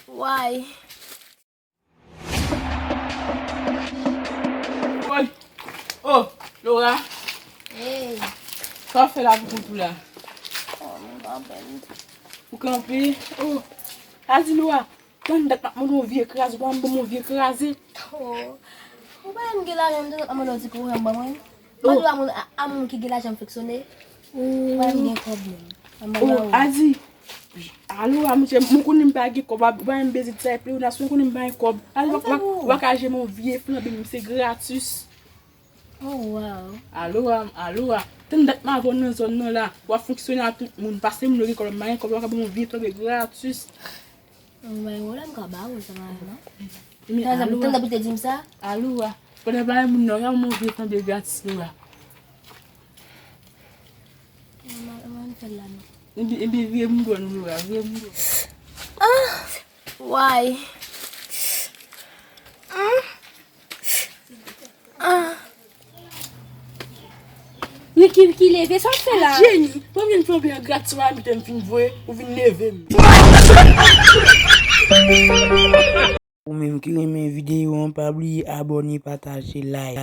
Why? Oi. Oh, Laura. Hey. Quoi fait là pour tout là? Oh, mon barbel. Pour camper? Oh. Vas-y, Laura. Quand mon vieux crase, mon vieux crasé. Oh. Ou ba yon gila yon do amon oti ko yon bangon? Ba do amon ki gila jam flexionner? Ba yon gen problem. Oh, Azi. Allo, mon konim pas gi kob, ba m bezit sa ple, ou na son konim ba kob. Allo, wakaje mon vieux flanbe, c'est gratis. Oh wow. Allo. Ten dat ma von nan zon nan la, wa fonctionner à tout moun parce que m lori kob ma kob wakaje mon vieux flanbe gratis. Ouais, wala m ka ba ou sa ma non? Mais Tan da bite dim ça? Allo, pone ba moun nan mon vieux flanbe gratis là. Man fel la non. Ebi vie m gon Laura, vie m gon. Why? Oui, qui lève, ça fait là. Jenny, moi viens flanbe gratis wa mi tem fin voye, ou vin lever. Ou même qui aime vidéo, pas oublier abonner, partager, like.